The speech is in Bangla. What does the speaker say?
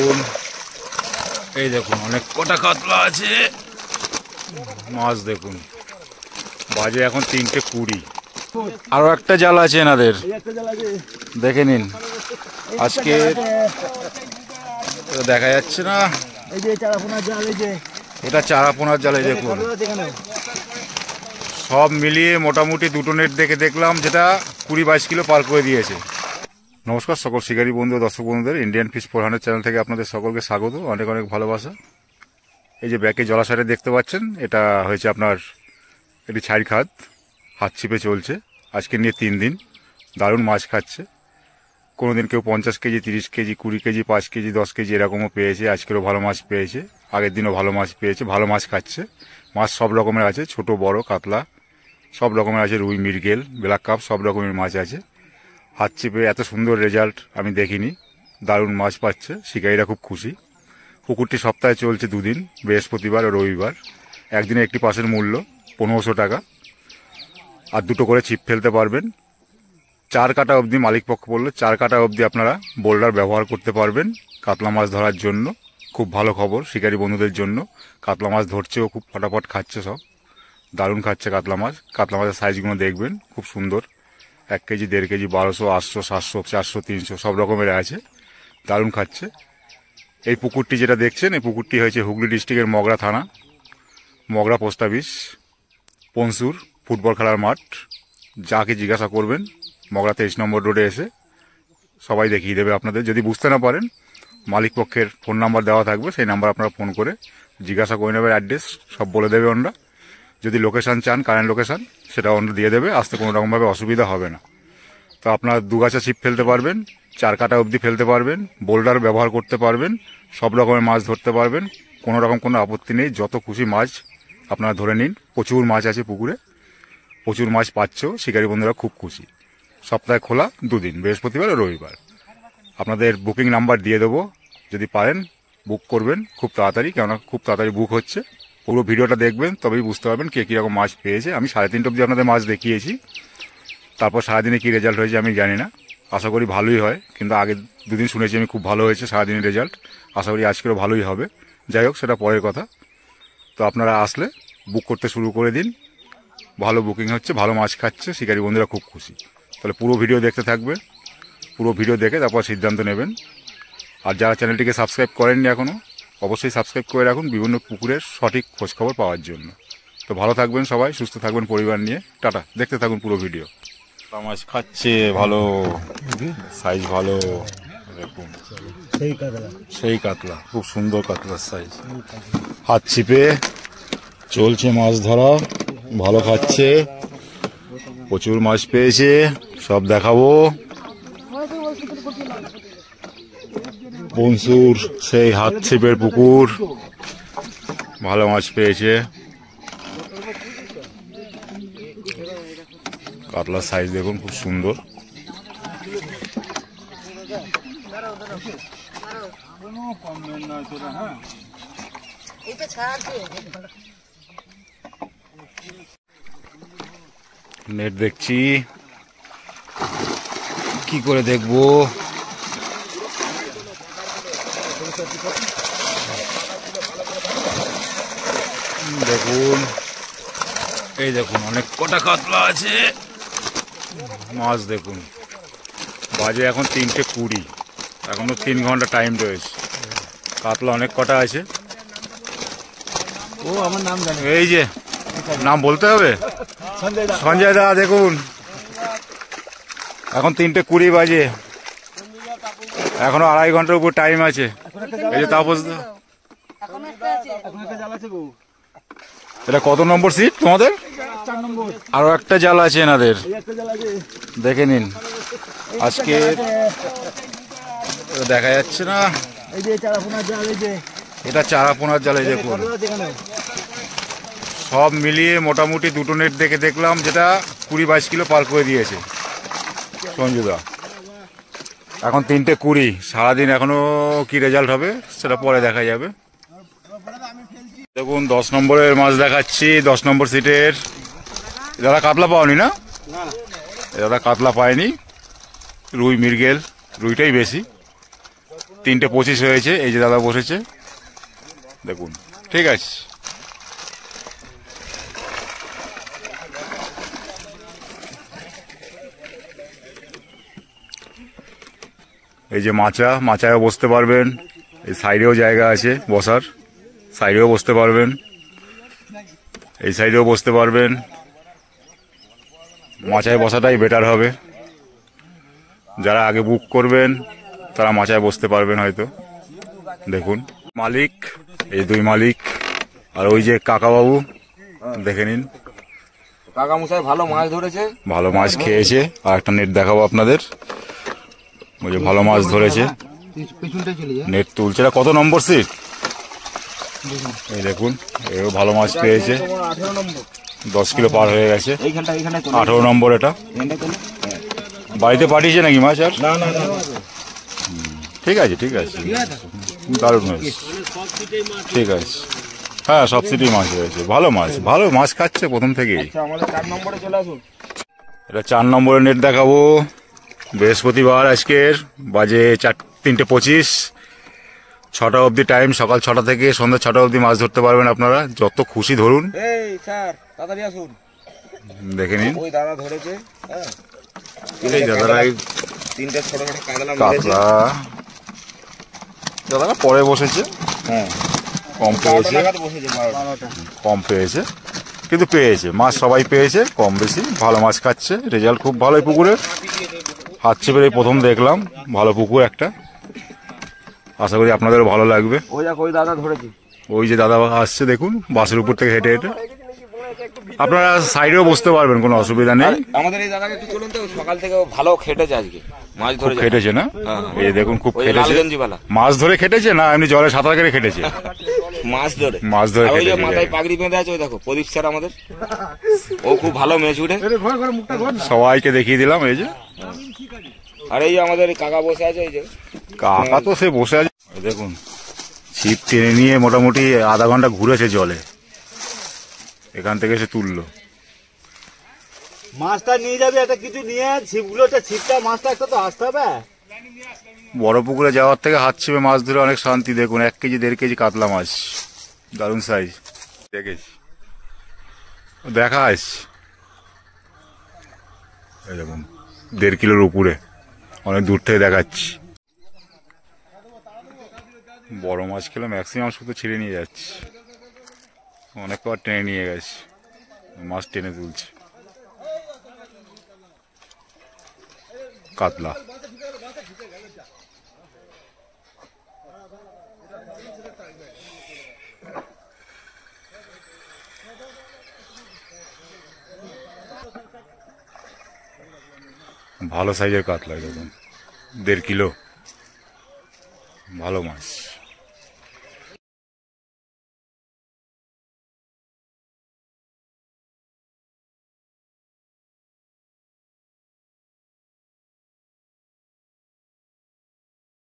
দেখুন, এই দেখুন অনেক কটা কাতলা আছে। মাছ দেখুন, বাজে এখন 3:20। আরো একটা জাল আছে এনাদের, দেখে নিন। আজকে দেখা যাচ্ছে না, এটা চারাপোনার জাল। দেখুন সব মিলিয়ে মোটামুটি দুটো নেট দেখে দেখলাম, যেটা 20-22 কিলো পার করে দিয়েছে। নমস্কার সকল শিকারী বন্ধু, দর্শক বন্ধুদের ইন্ডিয়ান ফিশ 400 চ্যানেল থেকে আপনাদের সকলকে স্বাগত, অনেক অনেক ভালোবাসা। এই যে ব্যাকে জলাশয়টা দেখতে পাচ্ছেন, এটা হয়েছে আপনার এটি ছাই খাত, হাত ছিপে চলছে। আজকে নিয়ে 3 দিন দারুণ মাছ খাচ্ছে। কোনো দিন কেউ 50 KG, 30 KG, 20 KG, 5 KG, 10 KG এরকমও পেয়েছে। আজকেরও ভালো মাছ পেয়েছে, আগের দিনও ভালো মাছ পেয়েছে। ভালো মাছ খাচ্ছে। মাছ সব রকমের আছে, ছোট বড় কাতলা সব রকমের আছে, রুই, মৃগেল, ব্ল্যাক কাপ সব রকমের মাছ আছে। হাত চিপে এত সুন্দর রেজাল্ট আমি দেখিনি। দারুণ মাছ পাচ্ছে, শিকারীরা খুব খুশি। পুকুরটি সপ্তাহে চলছে 2 দিন, বৃহস্পতিবার ও রবিবার। একদিনে একটি পাসের মূল্য 1500 টাকা, আর 2টো করে ছিপ ফেলতে পারবেন। 4 কাটা অবধি মালিক পক্ষ বললো, 4 কাটা অবধি আপনারা বোল্ডার ব্যবহার করতে পারবেন কাতলা মাছ ধরার জন্য। খুব ভালো খবর শিকারী বন্ধুদের জন্য। কাতলা মাছ ধরছেও খুব, ফটাফট খাচ্ছে, সব দারুণ খাচ্ছে কাতলা মাছ। কাতলা মাছের সাইজগুলো দেখবেন খুব সুন্দর, 1 কেজি, 1.5 কেজি, 1200, 800, 700, 400, 300 সব রকমের আছে, দারুণ খাচ্ছে। এই পুকুরটি যেটা দেখছেন, এই পুকুরটি হয়েছে হুগলি ডিস্ট্রিক্টের মগরা থানা, মগরা পোস্ট অফিস, পনসুর ফুটবল খেলার মাঠ। যাকে জিজ্ঞাসা করবেন মগরা 23 নম্বর রোডে এসে সবাই দেখিয়ে দেবে আপনাদের। যদি বুঝতে না পারেন, মালিক পক্ষের ফোন নাম্বার দেওয়া থাকবে, সেই নাম্বার আপনারা ফোন করে জিজ্ঞাসা করে নেবেন, অ্যাড্রেস সব বলে দেবে ওনারা। যদি লোকেশান চান, কারেন্ট লোকেশান, সেটা ওনারা দিয়ে দেবে, আসতে কোনো রকমভাবে অসুবিধা হবে না। তো আপনারা 2 গাছা ছিপ ফেলতে পারবেন, 4 কাটা অবধি ফেলতে পারবেন, বোল্ডার ব্যবহার করতে পারবেন, সব রকমের মাছ ধরতে পারবেন, কোনো রকম কোনো আপত্তি নেই। যত খুশি মাছ আপনারা ধরে নিন। প্রচুর মাছ আছে পুকুরে, প্রচুর মাছ পাচ্ছেও, শিকারী বন্ধুরা খুব খুশি। সপ্তাহে খোলা 2 দিন, বৃহস্পতিবার ও রবিবার। আপনাদের বুকিং নাম্বার দিয়ে দেবো, যদি পারেন বুক করবেন খুব তাড়াতাড়ি, কেননা খুব তাড়াতাড়ি বুক হচ্ছে। পুরো ভিডিওটা দেখবেন, তবেই বুঝতে পারবেন কে কীরকম মাছ পেয়েছে। আমি 3:30 অবধি আপনাদের মাছ দেখিয়েছি, তারপর সারাদিনে কী রেজাল্ট হয়েছে আমি জানি না। আশা করি ভালোই হয়, কিন্তু আগে 2 দিন শুনেছি আমি খুব ভালো হয়েছে সারাদিনের রেজাল্ট। আশা করি আজকেরও ভালোই হবে। যাই হোক, সেটা পরের কথা। তো আপনারা আসলে বুক করতে শুরু করে দিন, ভালো বুকিং হচ্ছে, ভালো মাছ খাচ্ছে, শিকারী বন্ধুরা খুব খুশি। তাহলে পুরো ভিডিও দেখতে থাকবে, পুরো ভিডিও দেখে তারপর সিদ্ধান্ত নেবেন। আর যারা চ্যানেলটিকে সাবস্ক্রাইব করেননি এখনও, অবশ্যই সাবস্ক্রাইব করে রাখুন বিভিন্ন পুকুরের সঠিক খোঁজখবর পাওয়ার জন্য। তো ভালো থাকবেন সবাই, সুস্থ থাকবেন পরিবার নিয়ে। টাটা, দেখতে থাকুন পুরো ভিডিও। মাছ খাচ্ছে ভালো, সাইজ ভালো, দেখুন সেই কাতলা, খুব সুন্দর কাতলার সাইজ। হাত ছিপে চলছে মাছ ধরা, ভালো খাচ্ছে, প্রচুর মাছ পেয়েছে, সব দেখাবো। পনসুর সেই হাত ছিপের পুকুর, ভালো মাছ পেয়েছে। কাতলার সাইজ দেখুন খুব সুন্দর। নেট দেখছি, কি করে দেখবো। দেখুন, এই দেখুন অনেক কটা কাতলা আছে। মাছ দেখুন, বাজে এখন 3:20, এখনো 3 ঘন্টা টাইম রয়েছে। কাতলা অনেক কটা আছে। ও আমার নাম জানে, এই যে নাম বলতে হবে, সঞ্জয় দা। দেখুন এখন 3:20 বাজে, এখনো 2.5 ঘন্টার উপর টাইম আছে। এই যে তাপস দা, এটা কত নম্বর সিট তোমাদের? 4 নম্বর। আরো একটা জাল আছে এনাদের, দেখে নিন। আজকে দেখা যাচ্ছে না, এই যে চারাপোনার জাল, এই যে এটা চারাপোনার জালে। দেখুন সব মিলিয়ে মোটামুটি 2টো নেট দেখে দেখলাম, যেটা 20-22 কিলো পার করে দিয়েছে সঞ্জুদা। এখন 3:20, সারাদিন এখনো কি রেজাল্ট হবে সেটা পরে দেখা যাবে। দেখুন 10 নম্বরের মাছ দেখাচ্ছি, 10 নম্বর সিটের। দাদা কাতলা পাওনি না? দাদা কাতলা পায়নি, রুই, মৃগেল, রুইটাই বেশি। 3:25 হয়েছে। এই যে দাদা বসেছে দেখুন। ঠিক আছে, এই যে মাচায়ও বসতে পারবেন। এই সাইডেও জায়গা আছে বসার, সাইডেও বসতে পারবেন, এই সাইডেও বসতে পারবেন। মাচায় বসাটাই বেটার হবে। যারা আগে বুক করবেন তারা মাচায় বসতে পারবেন হয়তো। দেখুন মালিক, এই দুই মালিক, আর ওই যে কাকাবাবু দেখে নিন। কাকা মশাই ভালো মাছ ধরেছে, ভালো মাছ খেয়েছে। আর একটা নেট দেখাবো আপনাদের, ওই যে ভালো মাছ ধরেছে, নেট তুলছে। এটা কত নম্বর সিট? এই দেখুন, এও ভালো মাছ পেয়েছে। 10 কিলো পার হয়ে গেছে। 18 নম্বর এটা। বাড়িতে পাঠিয়েছে নাকি মাছ? আর না না না, ঠিক আছে, ঠিক আছে, দারুণ হয়েছে। ঠিক আছে, হ্যাঁ সব সিটেই মাছ হয়েছে। ভালো মাছ, ভালো মাছ খাচ্ছে প্রথম থেকেই। আমাদের 4 নম্বরে চলে আসুন। এটা 4 নম্বরের নেট দেখাবো। বৃহস্পতিবার আজকের, বাজে 3:25, 6টা অবধি টাইম। সকাল 6টা থেকে সন্ধ্যা 6টা অবধি মাছ ধরতে পারবেন আপনারা, যত খুশি ধরুন। এই স্যার তাড়াতাড়ি আসুন, দেখে নিন। ওই দাদা ধরেছে। হ্যাঁ, এই দাদারাই 3টে ছোট ছোট কাতলা মেরেছে। কাতলা দাদারা পরে বসেছে, হ্যাঁ, কম পেয়েছে, বসেছে 12টা। কম পেয়েছে, কিন্তু পেয়েছে মাছ, সবাই পেয়েছে কম বেশি। ভালো মাছ খাচ্ছে, রেজাল্ট খুব ভালো। এই পুকুরে হাত চেপে এই প্রথম দেখলাম, ভালো পুকুর একটা। আশা করি আপনাদেরও ভালো লাগবে। ওই দেখ, ওই দাদা ধরেছে। ওই যে দাদা আসছে দেখুন, বাসের উপর থেকে হেঁটে হেঁটে। আপনারা সাইডেও বসতে পারবেন, কোনো অসুবিধা নেই। আমাদের এই দাদাকে একটু চলুন তো, সকাল থেকে ও ভালো খেটেছে আজকে, মাছ খুব ধরেছে। খেটেছে না? হ্যাঁ, এই দেখুন খুব ওই খেটেছে। লালগঞ্জিওয়ালা মাছ ধরে খেটেছে না এমনি জলে সাঁতার কেটে খেটেছে? মাছ ধরে, মাছ ধরে আর ওই যে খেটেছে। মাথায় পাগড়ি বেঁধে আছে, ওই দেখো প্রদীপ স্যার আমাদের, ও খুব ভালো মেয়ে ছুটে। সবাইকে দেখিয়ে দিলাম। এই যে আর এই যে আমাদের কাকা বসে আছে, এই যে কাকা তো সে বসে আছে। এই দেখুন ছিপ টেনে নিয়ে মোটামুটি আধা ঘন্টা ঘুরেছে জলে, এখান থেকে সে তুললো। মাছটা নিয়ে যাবে, এটা কিছু নিয়ে ছিপগুলো, ছিপটা মাছটা একটা তো আসতে হবে। বড় পুকুরে যাওয়ার থেকে হাত ছিপে মাছ ধরে অনেক শান্তি। দেখুন 1 কেজি 1.5 কেজি কাতলা মাছ, দারুণ সাইজ। দেখেছি, দেখা আছে। এই দেখুন 1.5 কিলোর উপরে, অনেক দূর থেকে দেখাচ্ছি। বড় মাছ খেলে ম্যাক্সিমাম শুধু ছিঁড়ে নিয়ে যাচ্ছে, অনেক পর টেনে নিয়ে গেছে, মাছ টেনে তুলছে। কাতলা ভালো সাইজের কাতলা, দেখুন 1.5 কিলো, ভালো মাছ।